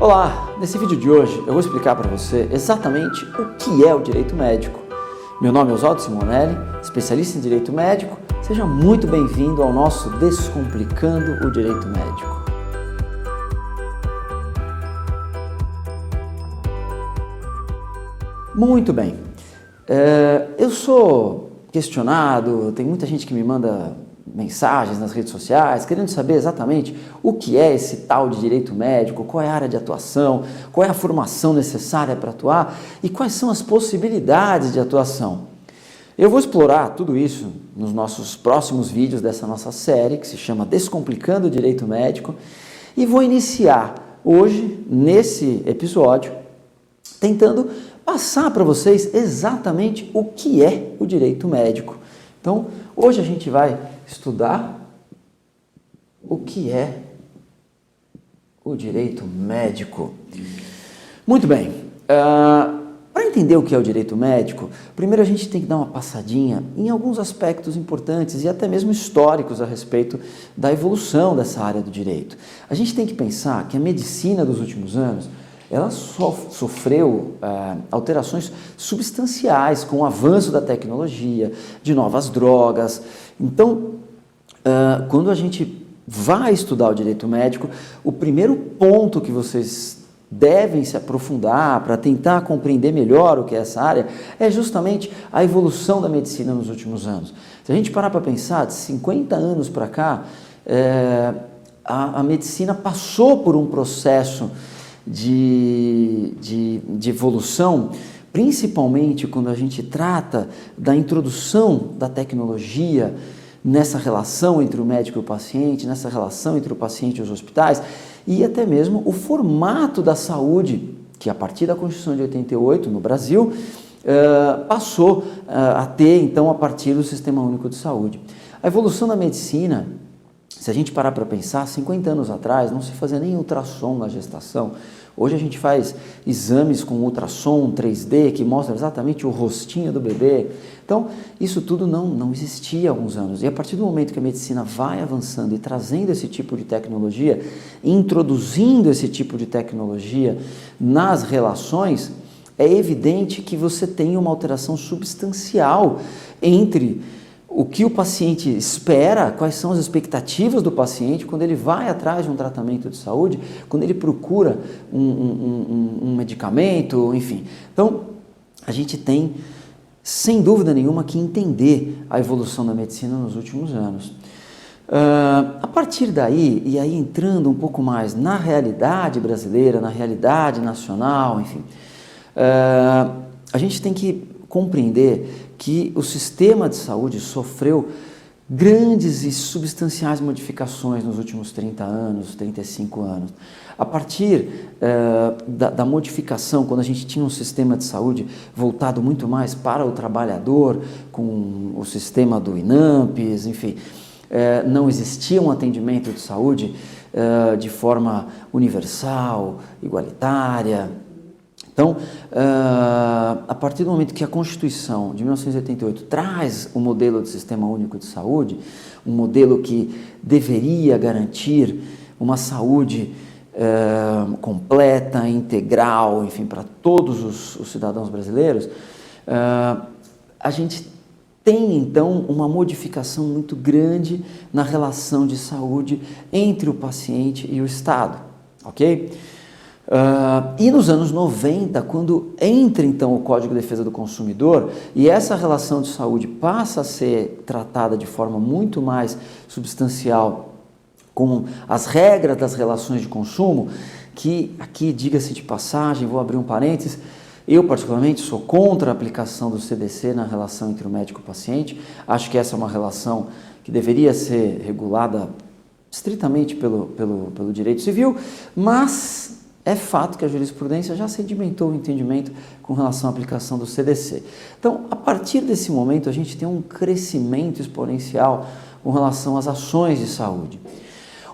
Olá, nesse vídeo de hoje eu vou explicar para você exatamente o que é o direito médico. Meu nome é Oswaldo Simonelli, especialista em direito médico. Seja muito bem-vindo ao nosso Descomplicando o Direito Médico. Muito bem, eu sou questionado, tem muita gente que me manda mensagens nas redes sociais, querendo saber exatamente o que é esse tal de direito médico, qual é a área de atuação, qual é a formação necessária para atuar e quais são as possibilidades de atuação. Eu vou explorar tudo isso nos nossos próximos vídeos dessa nossa série, que se chama Descomplicando o Direito Médico, e vou iniciar hoje, nesse episódio, tentando passar para vocês exatamente o que é o direito médico. Então, hoje a gente vai estudar o que é o direito médico. Muito bem, para entender o que é o direito médico, primeiro a gente tem que dar uma passadinha em alguns aspectos importantes e até mesmo históricos a respeito da evolução dessa área do direito. A gente tem que pensar que a medicina dos últimos anos ela sofreu alterações substanciais com o avanço da tecnologia, de novas drogas. Então, quando a gente vai estudar o direito médico, o primeiro ponto que vocês devem se aprofundar para tentar compreender melhor o que é essa área é justamente a evolução da medicina nos últimos anos. Se a gente parar para pensar, de 50 anos para cá, a medicina passou por um processo de evolução, principalmente quando a gente trata da introdução da tecnologia nessa relação entre o médico e o paciente, nessa relação entre o paciente e os hospitais, e até mesmo o formato da saúde, que a partir da Constituição de 88, no Brasil, passou a ter, então, a partir do Sistema Único de Saúde. A evolução da medicina, se a gente parar para pensar, 50 anos atrás não se fazia nem ultrassom na gestação. Hoje a gente faz exames com ultrassom 3D que mostra exatamente o rostinho do bebê. Então, isso tudo não existia há alguns anos. E a partir do momento que a medicina vai avançando e trazendo esse tipo de tecnologia, introduzindo esse tipo de tecnologia nas relações, é evidente que você tem uma alteração substancial entre o que o paciente espera, quais são as expectativas do paciente quando ele vai atrás de um tratamento de saúde, quando ele procura um medicamento, enfim. Então, a gente tem, sem dúvida nenhuma, que entender a evolução da medicina nos últimos anos. A partir daí, e aí entrando um pouco mais na realidade brasileira, na realidade nacional, enfim, a gente tem que compreender que o sistema de saúde sofreu grandes e substanciais modificações nos últimos 30 anos, 35 anos. A partir da modificação, quando a gente tinha um sistema de saúde voltado muito mais para o trabalhador, com o sistema do INAMPS, enfim, não existia um atendimento de saúde de forma universal, igualitária. Então, a partir do momento que a Constituição de 1988 traz o modelo de Sistema Único de Saúde, um modelo que deveria garantir uma saúde completa, integral, enfim, para todos os cidadãos brasileiros, a gente tem, então, uma modificação muito grande na relação de saúde entre o paciente e o Estado, ok? E nos anos 90, quando entra então o Código de Defesa do Consumidor e essa relação de saúde passa a ser tratada de forma muito mais substancial com as regras das relações de consumo, que aqui, diga-se de passagem, vou abrir um parênteses, eu particularmente sou contra a aplicação do CDC na relação entre o médico e o paciente, acho que essa é uma relação que deveria ser regulada estritamente pelo direito civil, mas é fato que a jurisprudência já sedimentou o entendimento com relação à aplicação do CDC. Então, a partir desse momento, a gente tem um crescimento exponencial com relação às ações de saúde.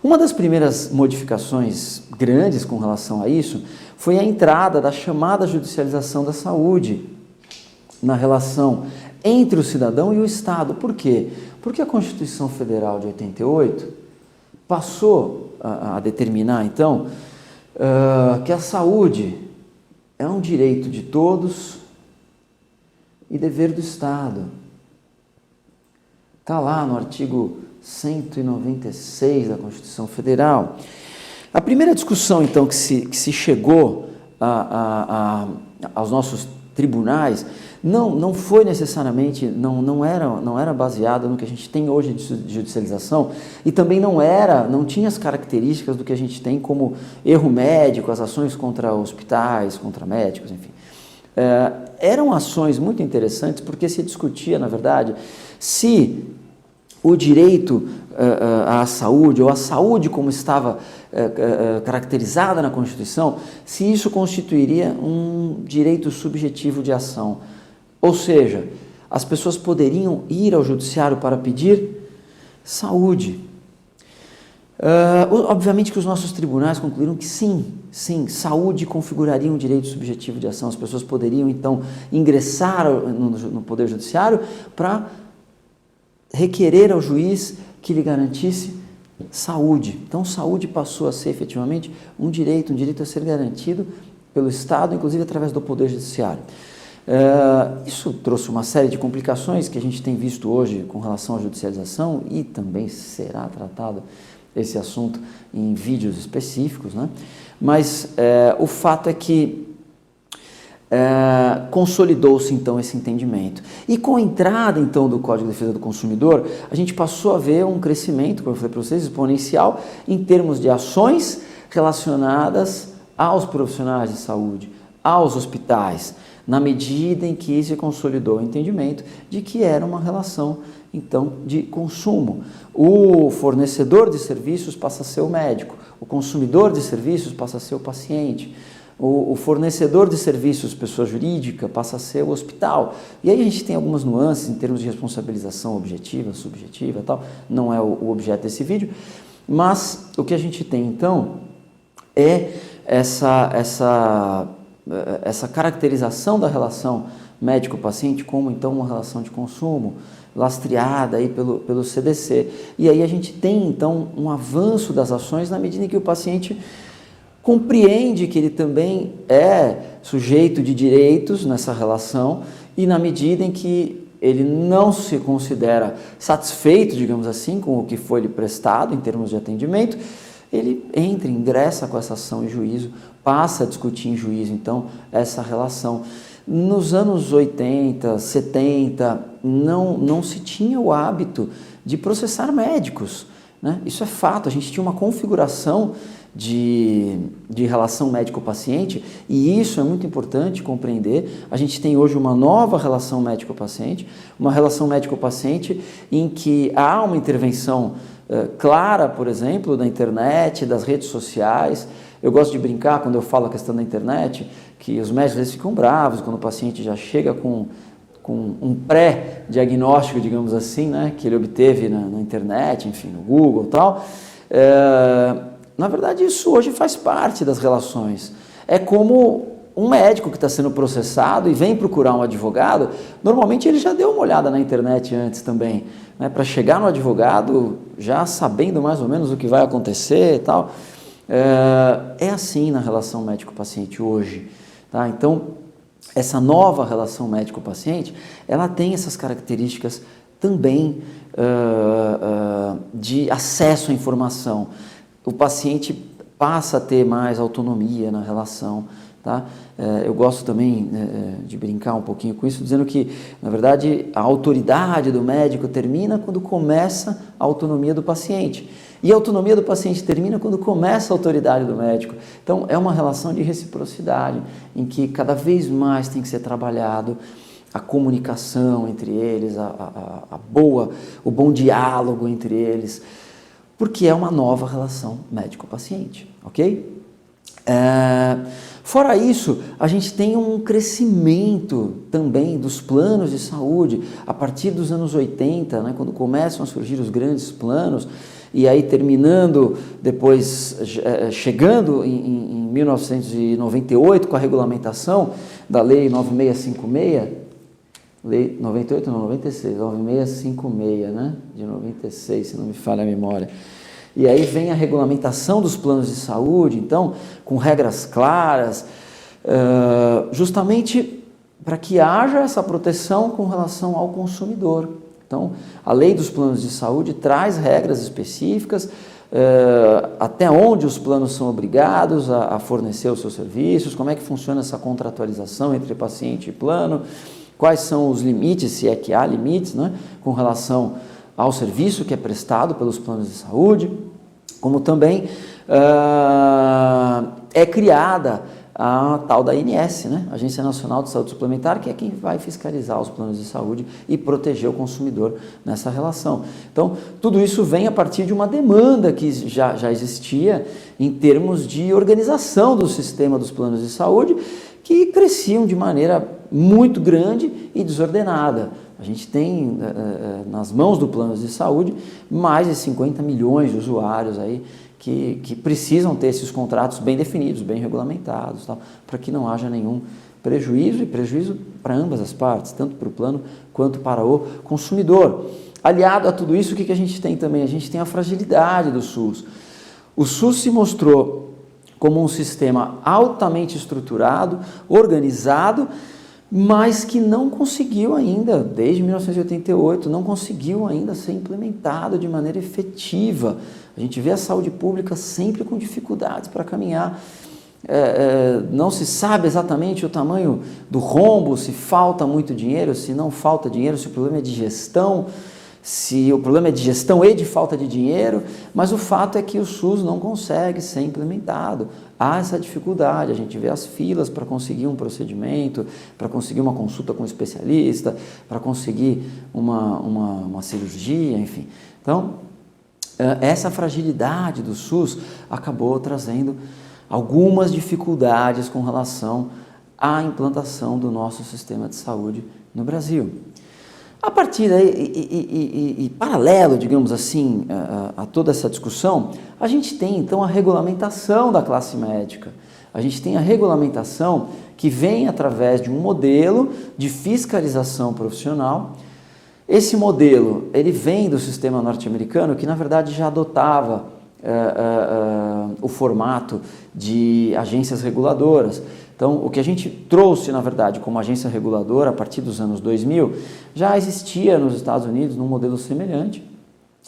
Uma das primeiras modificações grandes com relação a isso foi a entrada da chamada judicialização da saúde na relação entre o cidadão e o Estado. Por quê? Porque a Constituição Federal de 88 passou a determinar, então, que a saúde é um direito de todos e dever do Estado. Está lá no artigo 196 da Constituição Federal. A primeira discussão, então, que se chegou aos nossos tribunais não foi necessariamente, não era baseada no que a gente tem hoje de judicialização, e também não tinha as características do que a gente tem como erro médico, as ações contra hospitais, contra médicos, enfim. Eram ações muito interessantes porque se discutia, na verdade, se o direito à saúde, ou a saúde como estava caracterizada na Constituição, se isso constituiria um direito subjetivo de ação. Ou seja, as pessoas poderiam ir ao judiciário para pedir saúde. Obviamente que os nossos tribunais concluíram que sim, saúde configuraria um direito subjetivo de ação. As pessoas poderiam, então, ingressar no Poder Judiciário para requerer ao juiz que lhe garantisse saúde. Então, saúde passou a ser efetivamente um direito a ser garantido pelo Estado, inclusive através do Poder Judiciário. Isso trouxe uma série de complicações que a gente tem visto hoje com relação à judicialização, e também será tratado esse assunto em vídeos específicos, né? Mas o fato é que consolidou-se então esse entendimento. E com a entrada então do Código de Defesa do Consumidor, a gente passou a ver um crescimento, como eu falei para vocês, exponencial em termos de ações relacionadas aos profissionais de saúde, aos hospitais, na medida em que se consolidou o entendimento de que era uma relação então de consumo. O fornecedor de serviços passa a ser o médico, o consumidor de serviços passa a ser o paciente, o fornecedor de serviços, pessoa jurídica, passa a ser o hospital. E aí a gente tem algumas nuances em termos de responsabilização objetiva, subjetiva e tal, não é o objeto desse vídeo, mas o que a gente tem então é essa caracterização da relação médico-paciente como então uma relação de consumo, lastreada aí pelo CDC. E aí a gente tem então um avanço das ações na medida em que o paciente compreende que ele também é sujeito de direitos nessa relação, e na medida em que ele não se considera satisfeito, digamos assim, com o que foi lhe prestado em termos de atendimento, ele ingressa com essa ação em juízo, passa a discutir em juízo, então, essa relação. Nos anos 80, 70, não se tinha o hábito de processar médicos, né? Isso é fato, a gente tinha uma configuração de relação médico-paciente, e isso é muito importante compreender. A gente tem hoje uma nova relação médico-paciente, uma relação médico-paciente em que há uma intervenção clara, por exemplo, da internet, das redes sociais. Eu gosto de brincar quando eu falo a questão da internet, que os médicos às vezes ficam bravos quando o paciente já chega com um pré-diagnóstico, digamos assim, né, que ele obteve na internet, enfim, no Google e tal. Na verdade, isso hoje faz parte das relações. É como um médico que está sendo processado e vem procurar um advogado, normalmente ele já deu uma olhada na internet antes também, né, para chegar no advogado já sabendo mais ou menos o que vai acontecer e tal. É assim na relação médico-paciente hoje, tá? Então, essa nova relação médico-paciente, ela tem essas características também de acesso à informação. O paciente passa a ter mais autonomia na relação, tá? Eu gosto também de brincar um pouquinho com isso, dizendo que, na verdade, a autoridade do médico termina quando começa a autonomia do paciente. E a autonomia do paciente termina quando começa a autoridade do médico. Então, é uma relação de reciprocidade, em que cada vez mais tem que ser trabalhado a comunicação entre eles, o bom diálogo entre eles, porque é uma nova relação médico-paciente, ok? Fora isso, a gente tem um crescimento também dos planos de saúde a partir dos anos 80, né, quando começam a surgir os grandes planos, e aí terminando depois, chegando em 1998 com a regulamentação da Lei 9656, Lei 98, não, 96, 9656, né, de 96, se não me falha a memória. E aí vem a regulamentação dos planos de saúde, então, com regras claras, justamente para que haja essa proteção com relação ao consumidor. Então, a lei dos planos de saúde traz regras específicas, até onde os planos são obrigados a fornecer os seus serviços, como é que funciona essa contratualização entre paciente e plano, quais são os limites, se é que há limites, né, com relação ao serviço que é prestado pelos planos de saúde, como também é criada a tal da ANS, né? Agência Nacional de Saúde Suplementar, que é quem vai fiscalizar os planos de saúde e proteger o consumidor nessa relação. Então, tudo isso vem a partir de uma demanda que já existia em termos de organização do sistema dos planos de saúde, que cresciam de maneira muito grande e desordenada. A gente tem nas mãos do plano de saúde mais de 50 milhões de usuários aí que precisam ter esses contratos bem definidos, bem regulamentados, para que não haja nenhum prejuízo, e prejuízo para ambas as partes, tanto para o plano quanto para o consumidor. Aliado a tudo isso, o que a gente tem também? A gente tem a fragilidade do SUS. O SUS se mostrou como um sistema altamente estruturado, organizado, mas que não conseguiu ainda, desde 1988, não conseguiu ainda ser implementado de maneira efetiva. A gente vê a saúde pública sempre com dificuldades para caminhar, não se sabe exatamente o tamanho do rombo, se falta muito dinheiro, se não falta dinheiro, se o problema é de gestão, se o problema é de gestão e de falta de dinheiro, mas o fato é que o SUS não consegue ser implementado. Há essa dificuldade, a gente vê as filas para conseguir um procedimento, para conseguir uma consulta com um especialista, para conseguir uma cirurgia, enfim. Então, essa fragilidade do SUS acabou trazendo algumas dificuldades com relação à implantação do nosso sistema de saúde no Brasil. A partir daí, e paralelo, digamos assim, a toda essa discussão, a gente tem então a regulamentação da classe médica. A gente tem a regulamentação que vem através de um modelo de fiscalização profissional. Esse modelo, ele vem do sistema norte-americano, que na verdade já adotava o formato de agências reguladoras. Então, o que a gente trouxe, na verdade, como agência reguladora a partir dos anos 2000, já existia nos Estados Unidos num modelo semelhante,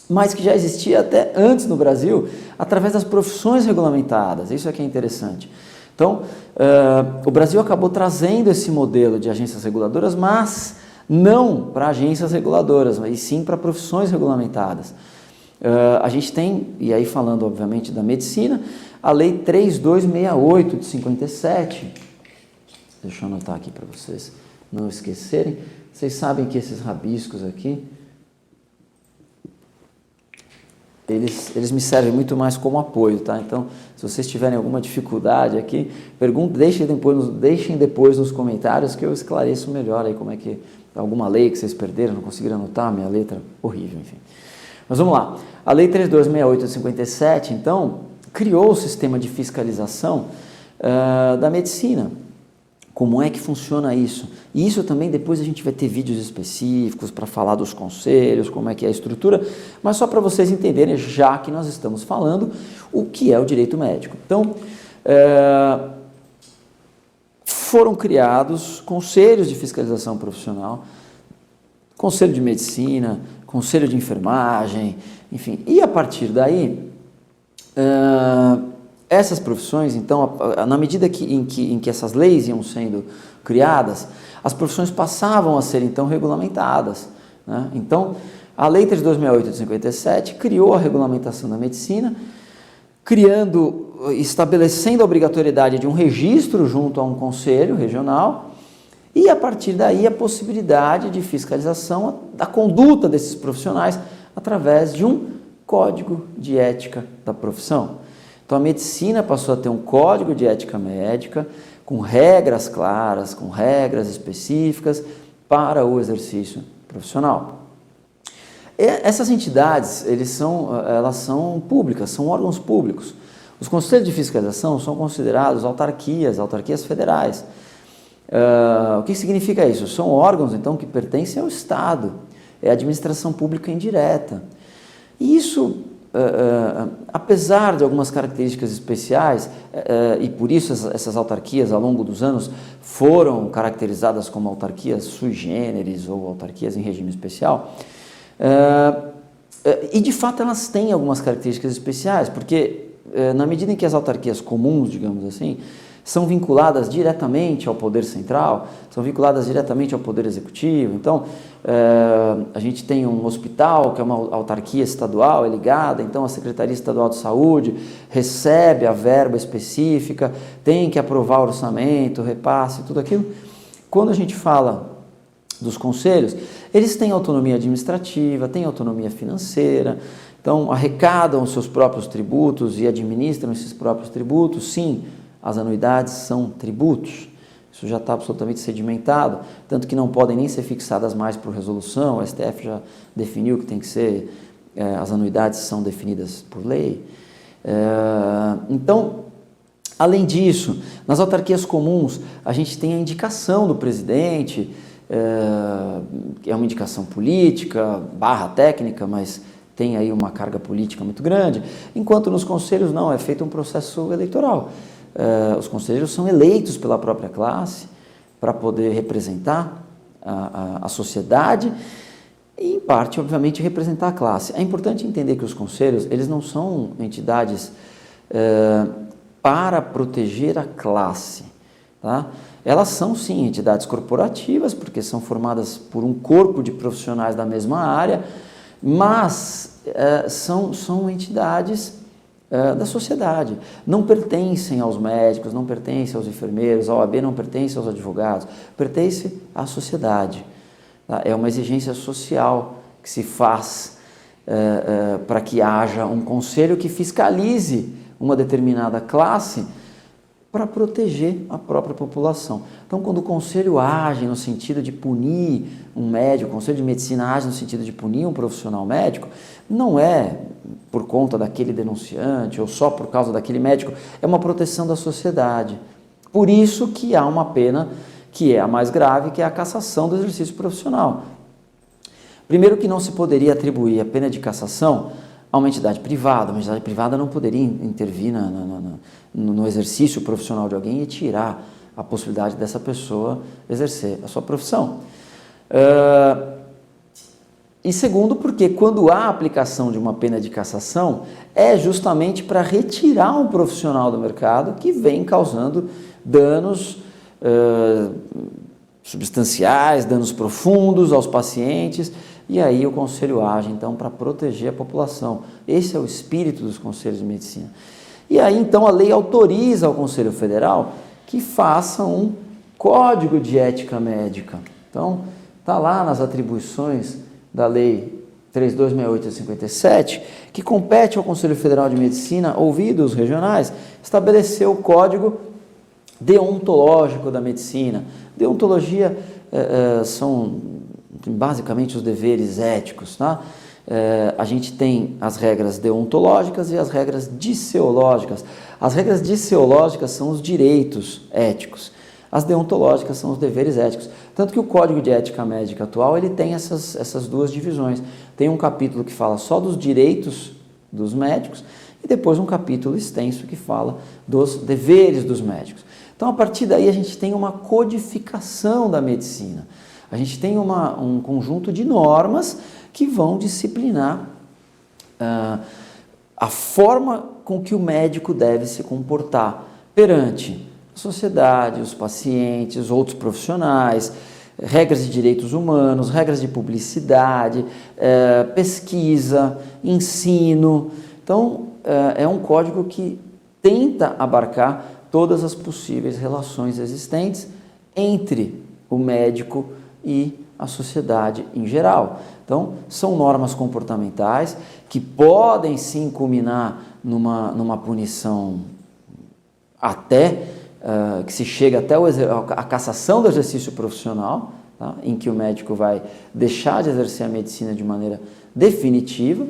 mas que já existia até antes no Brasil, através das profissões regulamentadas. Isso é que é interessante. Então, o Brasil acabou trazendo esse modelo de agências reguladoras, mas não para agências reguladoras, mas sim para profissões regulamentadas. A gente tem, e aí falando obviamente da medicina, a Lei 3268 de 57, deixa eu anotar aqui para vocês não esquecerem. Vocês sabem que esses rabiscos aqui, eles me servem muito mais como apoio, tá? Então, se vocês tiverem alguma dificuldade aqui, deixem depois nos comentários que eu esclareço melhor aí como é que alguma lei que vocês perderam, não conseguiram anotar, minha letra horrível, enfim. Mas vamos lá. A Lei 3268 de 57, então, criou o sistema de fiscalização da medicina. Como é que funciona isso? E isso também depois a gente vai ter vídeos específicos para falar dos conselhos, como é que é a estrutura, mas só para vocês entenderem, já que nós estamos falando, o que é o direito médico. Então, foram criados conselhos de fiscalização profissional, conselho de medicina, conselho de enfermagem, enfim, e a partir daí, essas profissões, então, na medida em que essas leis iam sendo criadas, as profissões passavam a ser, então, regulamentadas, né? Então, a Lei 3268 de 57 criou a regulamentação da medicina, estabelecendo a obrigatoriedade de um registro junto a um conselho regional, e a partir daí a possibilidade de fiscalização da conduta desses profissionais através de um código de ética da profissão. Então a medicina passou a ter um código de ética médica com regras claras, com regras específicas para o exercício profissional. Essas entidades, elas são públicas, são órgãos públicos. Os conselhos de fiscalização são considerados autarquias federais. O que significa isso? São órgãos, então, que pertencem ao Estado, é a administração pública indireta. E isso apesar de algumas características especiais, e por isso essas autarquias ao longo dos anos foram caracterizadas como autarquias sui generis ou autarquias em regime especial, e de fato elas têm algumas características especiais, porque na medida em que as autarquias comuns, digamos assim, são vinculadas diretamente ao poder central, são vinculadas diretamente ao poder executivo. Então, a gente tem um hospital, que é uma autarquia estadual, é ligada, então a Secretaria Estadual de Saúde recebe a verba específica, tem que aprovar o orçamento, repasse, tudo aquilo. Quando a gente fala dos conselhos, eles têm autonomia administrativa, têm autonomia financeira, então arrecadam os seus próprios tributos e administram esses próprios tributos, sim. As anuidades são tributos, isso já está absolutamente sedimentado, tanto que não podem nem ser fixadas mais por resolução, o STF já definiu que tem que ser, as anuidades são definidas por lei. Então, além disso, nas autarquias comuns, a gente tem a indicação do presidente, que é uma indicação política, barra técnica, mas tem aí uma carga política muito grande, enquanto nos conselhos não, é feito um processo eleitoral. Os conselheiros são eleitos pela própria classe para poder representar a sociedade e, em parte, obviamente, representar a classe. É importante entender que os conselhos, eles não são entidades para proteger a classe, tá? Elas são, sim, entidades corporativas, porque são formadas por um corpo de profissionais da mesma área, mas são entidades da sociedade, não pertencem aos médicos, não pertencem aos enfermeiros, a OAB não pertence aos advogados, pertence à sociedade. Tá? É uma exigência social que se faz para que haja um conselho que fiscalize uma determinada classe para proteger a própria população. Então, quando o conselho age no sentido de punir um médico, o conselho de medicina age no sentido de punir um profissional médico, não é por conta daquele denunciante ou só por causa daquele médico, é uma proteção da sociedade. Por isso que há uma pena que é a mais grave, que é a cassação do exercício profissional. Primeiro que não se poderia atribuir a pena de cassação a uma entidade privada. Uma entidade privada não poderia intervir no exercício profissional de alguém e tirar a possibilidade dessa pessoa exercer a sua profissão. E segundo, porque quando há aplicação de uma pena de cassação, é justamente para retirar um profissional do mercado que vem causando danos substanciais, danos profundos aos pacientes, e aí o conselho age, então, para proteger a população. Esse é o espírito dos conselhos de medicina. E aí, então, a lei autoriza ao Conselho Federal que faça um código de ética médica. Então, está lá nas atribuições da Lei 3268/57, que compete ao Conselho Federal de Medicina, ouvidos regionais, estabelecer o código deontológico da medicina. Deontologia são basicamente os deveres éticos, tá? A gente tem as regras deontológicas e as regras disseológicas. As regras disseológicas são os direitos éticos. As deontológicas são os deveres éticos. Tanto que o Código de Ética Médica atual ele tem essas duas divisões. Tem um capítulo que fala só dos direitos dos médicos e depois um capítulo extenso que fala dos deveres dos médicos. Então, a partir daí, a gente tem uma codificação da medicina. A gente tem um conjunto de normas que vão disciplinar a forma com que o médico deve se comportar perante a sociedade, os pacientes, outros profissionais, regras de direitos humanos, regras de publicidade, pesquisa, ensino. Então, é um código que tenta abarcar todas as possíveis relações existentes entre o médico e a sociedade em geral. Então, são normas comportamentais que podem sim culminar numa punição até, que se chega até a cassação do exercício profissional, tá? Em que o médico vai deixar de exercer a medicina de maneira definitiva,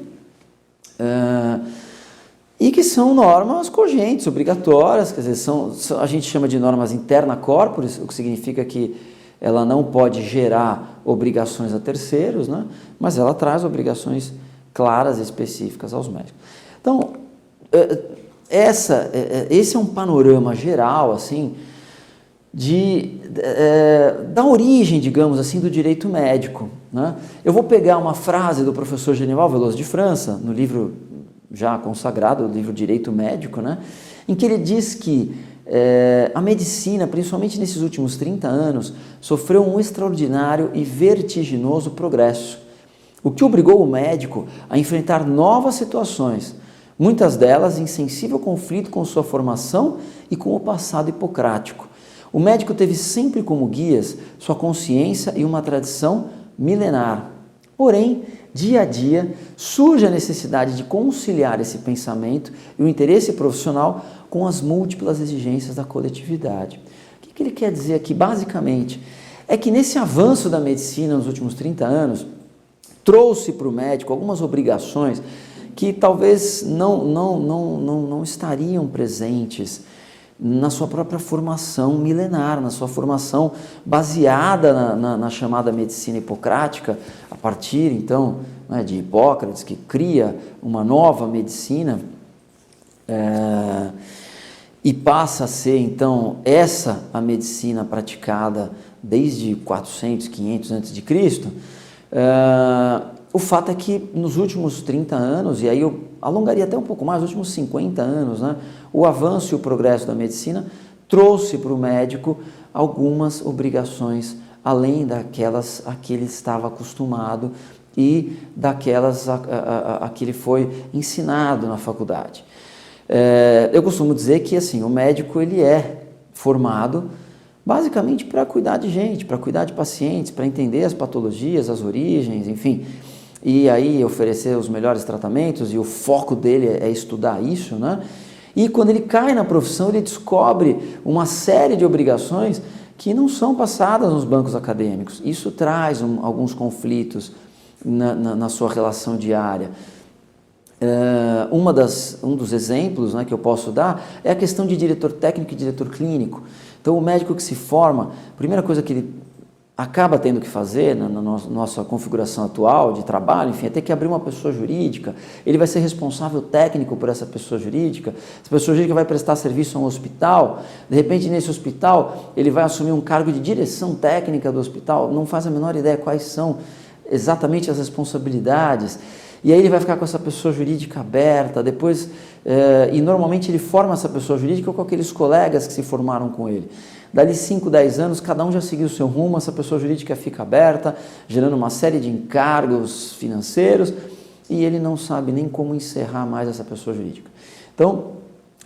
e que são normas cogentes, obrigatórias, quer dizer, a gente chama de normas interna corporis, o que significa que ela não pode gerar obrigações a terceiros, né? Mas ela traz obrigações claras e específicas aos médicos. Então, esse é um panorama geral, assim, da origem, digamos assim, do direito médico, né? Eu vou pegar uma frase do professor Genival Veloso de França, no livro já consagrado, o livro Direito Médico, né? Em que ele diz que a medicina, principalmente nesses últimos 30 anos, sofreu um extraordinário e vertiginoso progresso, o que obrigou o médico a enfrentar novas situações, muitas delas em sensível conflito com sua formação e com o passado hipocrático. O médico teve sempre como guias sua consciência e uma tradição milenar. Porém, dia a dia, surge a necessidade de conciliar esse pensamento e o interesse profissional com as múltiplas exigências da coletividade. O que ele quer dizer aqui, basicamente, é que nesse avanço da medicina nos últimos 30 anos, trouxe para o médico algumas obrigações que talvez não estariam presentes na sua própria formação milenar, na sua formação baseada na chamada medicina hipocrática, a partir, então, né, de Hipócrates, que cria uma nova medicina, e passa a ser, então, essa a medicina praticada desde 400, 500 a.C., o fato é que nos últimos 30 anos, e aí eu alongaria até um pouco mais, nos últimos 50 anos, né, o avanço e o progresso da medicina trouxe para o médico algumas obrigações, além daquelas a que ele estava acostumado e daquelas a que ele foi ensinado na faculdade. Eu costumo dizer que assim, o médico ele é formado basicamente para cuidar de gente, para cuidar de pacientes, para entender as patologias, as origens, enfim, e aí oferecer os melhores tratamentos, e o foco dele é estudar isso, né? E quando ele cai na profissão, ele descobre uma série de obrigações que não são passadas nos bancos acadêmicos. Isso traz alguns conflitos na sua relação diária. Um dos exemplos, né, que eu posso dar é a questão de diretor técnico e diretor clínico. Então, o médico que se forma, a primeira coisa que ele acaba tendo que fazer na nossa configuração atual de trabalho, enfim, é ter que abrir uma pessoa jurídica. Ele vai ser responsável técnico por essa pessoa jurídica. Essa pessoa jurídica vai prestar serviço a um hospital. De repente, nesse hospital, ele vai assumir um cargo de direção técnica do hospital. Não faz a menor ideia quais são exatamente as responsabilidades. E aí ele vai ficar com essa pessoa jurídica aberta, depois, e normalmente ele forma essa pessoa jurídica com aqueles colegas que se formaram com ele. Dali 5, 10 anos, cada um já seguiu o seu rumo, essa pessoa jurídica fica aberta, gerando uma série de encargos financeiros, e ele não sabe nem como encerrar mais essa pessoa jurídica. Então,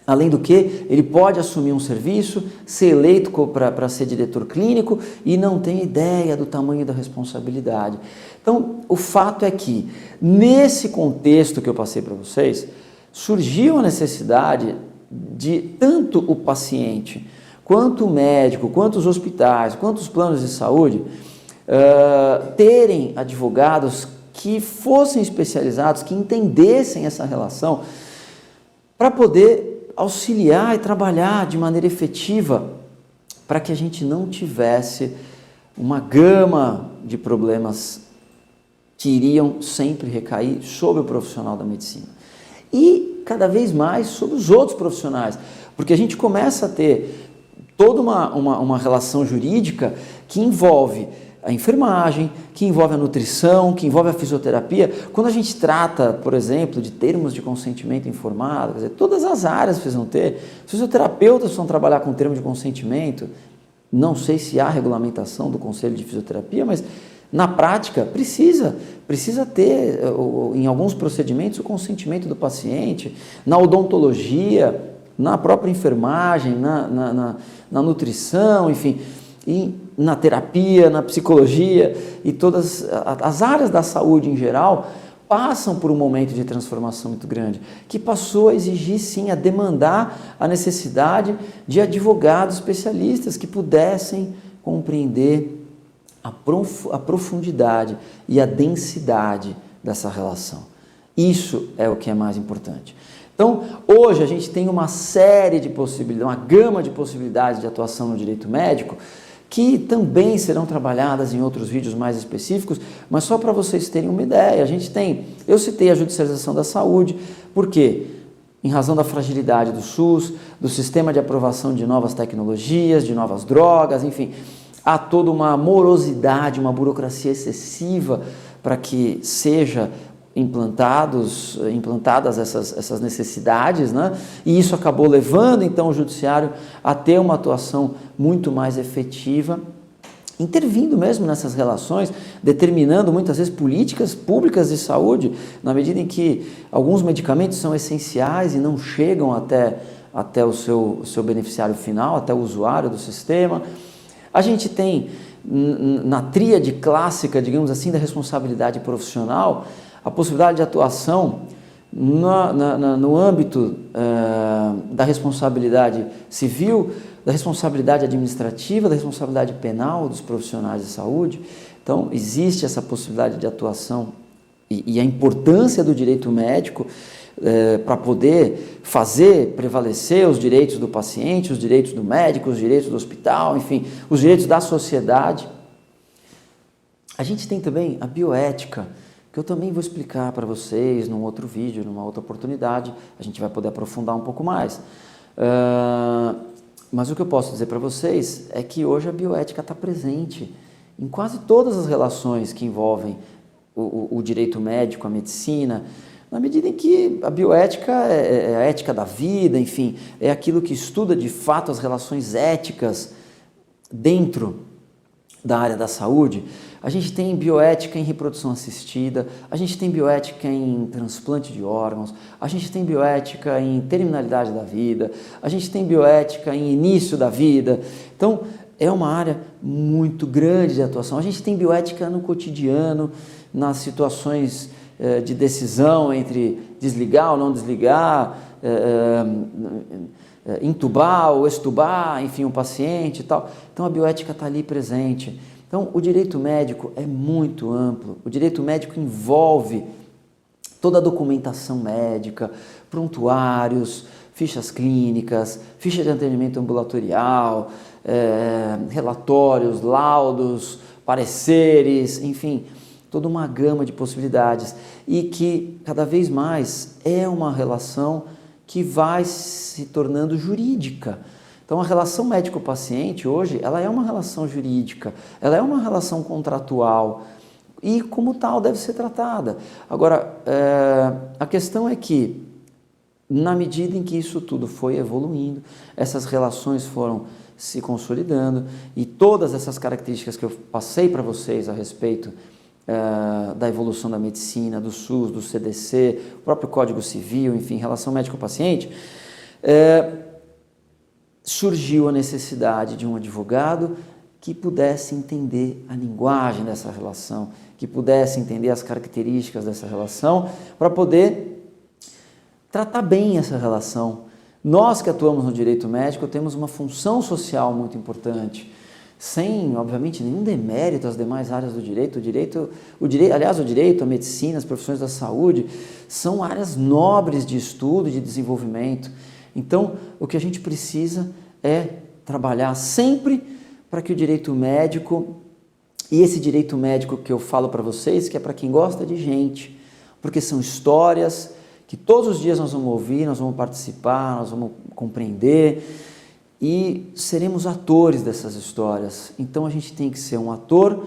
além do que, ele pode assumir um serviço, ser eleito para ser diretor clínico e não tem ideia do tamanho da responsabilidade. Então, o fato é que, nesse contexto que eu passei para vocês, surgiu a necessidade de tanto o paciente, quanto o médico, quanto os hospitais, quanto os planos de saúde, terem advogados que fossem especializados, que entendessem essa relação, para poder auxiliar e trabalhar de maneira efetiva para que a gente não tivesse uma gama de problemas que iriam sempre recair sobre o profissional da medicina e cada vez mais sobre os outros profissionais, porque a gente começa a ter toda uma relação jurídica que envolve a enfermagem, que envolve a nutrição, que envolve a fisioterapia. Quando a gente trata, por exemplo, de termos de consentimento informado, quer dizer, todas as áreas precisam ter. Os fisioterapeutas precisam trabalhar com termo de consentimento. Não sei se há regulamentação do Conselho de Fisioterapia, mas na prática precisa ter, em alguns procedimentos, o consentimento do paciente, na odontologia, na própria enfermagem, na nutrição, enfim, e na terapia, na psicologia, e todas as áreas da saúde em geral passam por um momento de transformação muito grande, que passou a exigir, sim, a demandar a necessidade de advogados especialistas que pudessem compreender a profundidade e a densidade dessa relação. Isso é o que é mais importante. Então, hoje a gente tem uma série de possibilidades, uma gama de possibilidades de atuação no direito médico que também serão trabalhadas em outros vídeos mais específicos, mas só para vocês terem uma ideia, eu citei a judicialização da saúde, por quê? Em razão da fragilidade do SUS, do sistema de aprovação de novas tecnologias, de novas drogas, enfim, há toda uma morosidade, uma burocracia excessiva para que seja implantadas essas necessidades, né? E isso acabou levando então o judiciário a ter uma atuação muito mais efetiva, intervindo mesmo nessas relações, determinando muitas vezes políticas públicas de saúde, na medida em que alguns medicamentos são essenciais e não chegam até o seu beneficiário final, até o usuário do sistema. A gente tem na tríade clássica, digamos assim, da responsabilidade profissional, a possibilidade de atuação no âmbito da responsabilidade civil, da responsabilidade administrativa, da responsabilidade penal dos profissionais de saúde. Então, existe essa possibilidade de atuação e a importância do direito médico para poder fazer prevalecer os direitos do paciente, os direitos do médico, os direitos do hospital, enfim, os direitos da sociedade. A gente tem também a bioética, que eu também vou explicar para vocês num outro vídeo, numa outra oportunidade, a gente vai poder aprofundar um pouco mais. Mas o que eu posso dizer para vocês é que hoje a bioética está presente em quase todas as relações que envolvem o direito médico, a medicina, na medida em que a bioética é a ética da vida, enfim, é aquilo que estuda de fato as relações éticas dentro da área da saúde. A gente tem bioética em reprodução assistida, a gente tem bioética em transplante de órgãos, a gente tem bioética em terminalidade da vida, a gente tem bioética em início da vida. Então, é uma área muito grande de atuação. A gente tem bioética no cotidiano, nas situações de decisão entre desligar ou não desligar, intubar ou extubar, enfim, um paciente e tal. Então, a bioética está ali presente. Então, o direito médico é muito amplo. O direito médico envolve toda a documentação médica, prontuários, fichas clínicas, ficha de atendimento ambulatorial, relatórios, laudos, pareceres, enfim, toda uma gama de possibilidades e que cada vez mais é uma relação que vai se tornando jurídica. Então, a relação médico-paciente hoje, ela é uma relação jurídica, ela é uma relação contratual e, como tal, deve ser tratada. Agora, a questão é que, na medida em que isso tudo foi evoluindo, essas relações foram se consolidando e todas essas características que eu passei para vocês a respeito da evolução da medicina, do SUS, do CDC, o próprio Código Civil, enfim, relação médico-paciente, surgiu a necessidade de um advogado que pudesse entender a linguagem dessa relação, que pudesse entender as características dessa relação, para poder tratar bem essa relação. Nós que atuamos no direito médico temos uma função social muito importante, sem, obviamente, nenhum demérito às demais áreas do direito. Aliás, o direito, a medicina, as profissões da saúde são áreas nobres de estudo e de desenvolvimento. Então, o que a gente precisa é trabalhar sempre para que o direito médico, e esse direito médico que eu falo para vocês, que é para quem gosta de gente, porque são histórias que todos os dias nós vamos ouvir, nós vamos participar, nós vamos compreender e seremos atores dessas histórias. Então a gente tem que ser um ator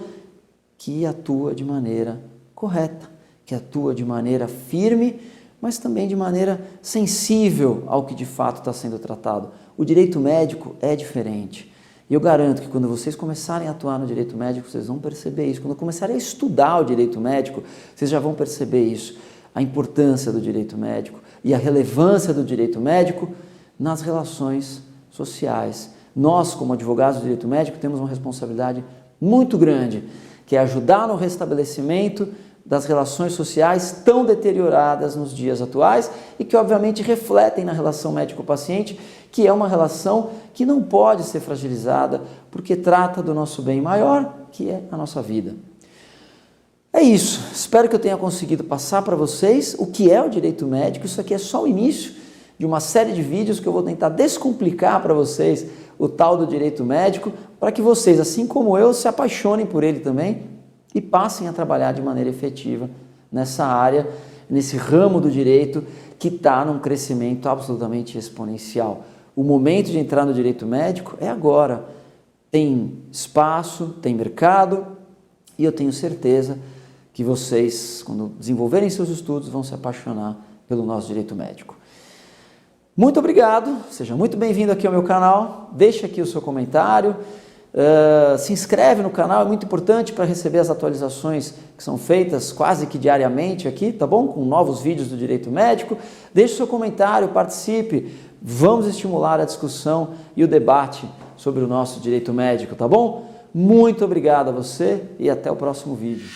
que atua de maneira correta, que atua de maneira firme, mas também de maneira sensível ao que de fato está sendo tratado. O direito médico é diferente. E eu garanto que quando vocês começarem a atuar no direito médico, vocês vão perceber isso. Quando começarem a estudar o direito médico, vocês já vão perceber isso. A importância do direito médico e a relevância do direito médico nas relações sociais. Nós, como advogados do direito médico, temos uma responsabilidade muito grande, que é ajudar no restabelecimento das relações sociais tão deterioradas nos dias atuais e que, obviamente, refletem na relação médico-paciente, que é uma relação que não pode ser fragilizada porque trata do nosso bem maior, que é a nossa vida. É isso. Espero que eu tenha conseguido passar para vocês o que é o direito médico. Isso aqui é só o início de uma série de vídeos que eu vou tentar descomplicar para vocês o tal do direito médico, para que vocês, assim como eu, se apaixonem por ele também e passem a trabalhar de maneira efetiva nessa área, nesse ramo do direito que está num crescimento absolutamente exponencial. O momento de entrar no direito médico é agora. Tem espaço, tem mercado e eu tenho certeza que vocês, quando desenvolverem seus estudos, vão se apaixonar pelo nosso direito médico. Muito obrigado, seja muito bem-vindo aqui ao meu canal, deixa aqui o seu comentário, se inscreve no canal, é muito importante para receber as atualizações que são feitas quase que diariamente aqui, tá bom? Com novos vídeos do direito médico, deixe o seu comentário, participe, vamos estimular a discussão e o debate sobre o nosso direito médico, tá bom? Muito obrigado a você e até o próximo vídeo.